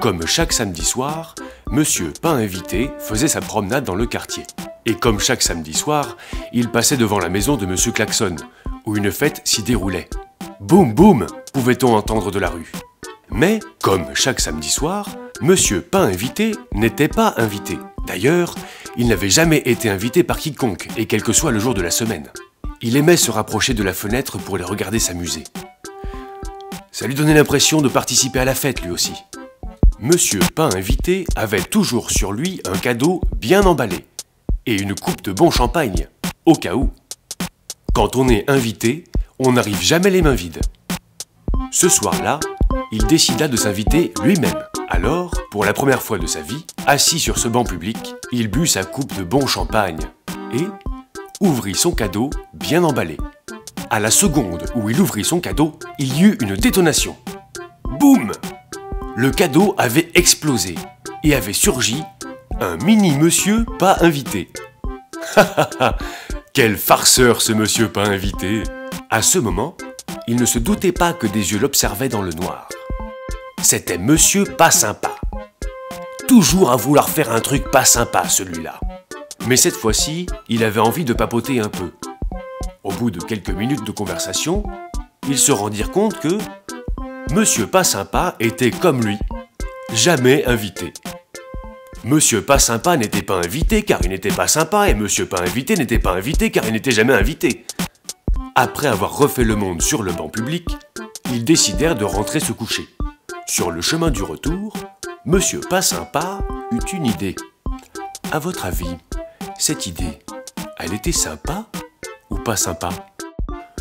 Comme chaque samedi soir, Monsieur Pas Invité faisait sa promenade dans le quartier. Et comme chaque samedi soir, il passait devant la maison de Monsieur Klaxon, où une fête s'y déroulait. Boum boum, pouvait-on entendre de la rue. Mais, comme chaque samedi soir, Monsieur Pas Invité n'était pas invité. D'ailleurs, il n'avait jamais été invité par quiconque, et quel que soit le jour de la semaine. Il aimait se rapprocher de la fenêtre pour les regarder s'amuser. Ça lui donnait l'impression de participer à la fête lui aussi. Monsieur Pas Invité avait toujours sur lui un cadeau bien emballé, et une coupe de bon champagne, au cas où. Quand on est invité, on n'arrive jamais les mains vides. Ce soir-là, il décida de s'inviter lui-même. Alors, pour la première fois de sa vie, assis sur ce banc public, il but sa coupe de bon champagne et ouvrit son cadeau bien emballé. À la seconde où il ouvrit son cadeau, il y eut une détonation. Boum! Le cadeau avait explosé et avait surgi un mini Monsieur Pas Invité. Quel farceur ce Monsieur Pas Invité! À ce moment, il ne se doutait pas que des yeux l'observaient dans le noir. C'était Monsieur Pas Sympa. Toujours à vouloir faire un truc pas sympa, celui-là. Mais cette fois-ci, il avait envie de papoter un peu. Au bout de quelques minutes de conversation, ils se rendirent compte que Monsieur Pas Sympa était comme lui, jamais invité. Monsieur Pas Sympa n'était pas invité car il n'était pas sympa et Monsieur Pas Invité n'était pas invité car il n'était jamais invité. Après avoir refait le monde sur le banc public, ils décidèrent de rentrer se coucher. Sur le chemin du retour, Monsieur Pas Sympa eut une idée. À votre avis, cette idée, elle était sympa ou pas sympa?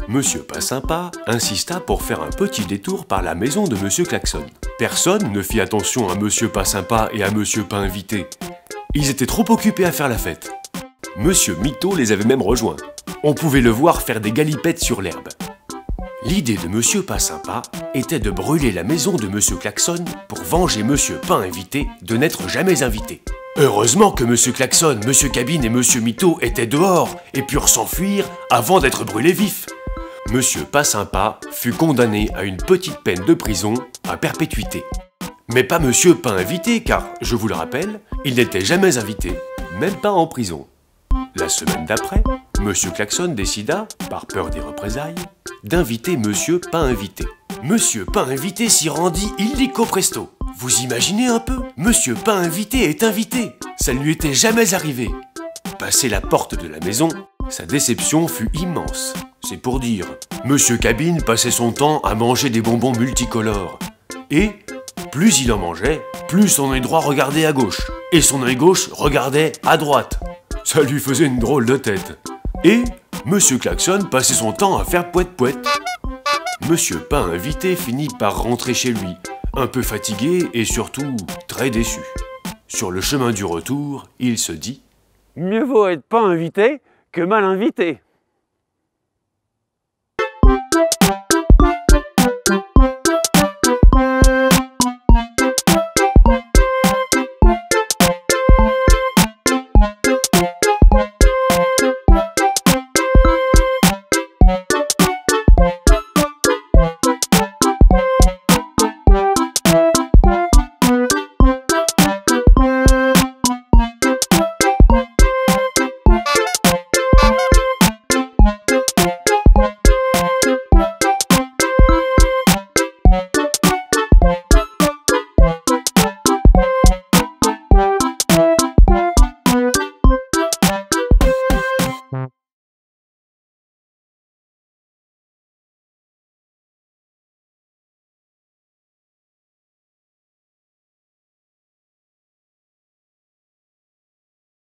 Monsieur Pas Sympa insista pour faire un petit détour par la maison de Monsieur Klaxon. Personne ne fit attention à Monsieur Pas Sympa et à Monsieur Pas Invité. Ils étaient trop occupés à faire la fête. Monsieur Mytho les avait même rejoints. On pouvait le voir faire des galipettes sur l'herbe. L'idée de Monsieur Pas Sympa était de brûler la maison de Monsieur Klaxon pour venger Monsieur Pas Invité de n'être jamais invité. Heureusement que Monsieur Klaxon, Monsieur Cabine et Monsieur Mytho étaient dehors et purent s'enfuir avant d'être brûlés vifs. Monsieur Pas Sympa fut condamné à une petite peine de prison à perpétuité. Mais pas Monsieur Pas Invité car, je vous le rappelle, il n'était jamais invité, même pas en prison. La semaine d'après, Monsieur Klaxon décida, par peur des représailles, d'inviter Monsieur Pas Invité. Monsieur Pas Invité s'y rendit illico presto. Vous imaginez un peu? Monsieur Pas Invité est invité. Ça ne lui était jamais arrivé. Passé la porte de la maison, sa déception fut immense. C'est pour dire. Monsieur Cabine passait son temps à manger des bonbons multicolores. Et, plus il en mangeait, plus son œil droit regardait à gauche. Et son œil gauche regardait à droite. Ça lui faisait une drôle de tête. Et Monsieur Klaxon passait son temps à faire pouet-pouet. Monsieur Pas Invité finit par rentrer chez lui, un peu fatigué et surtout très déçu. Sur le chemin du retour, il se dit « Mieux vaut être pas invité que mal invité ».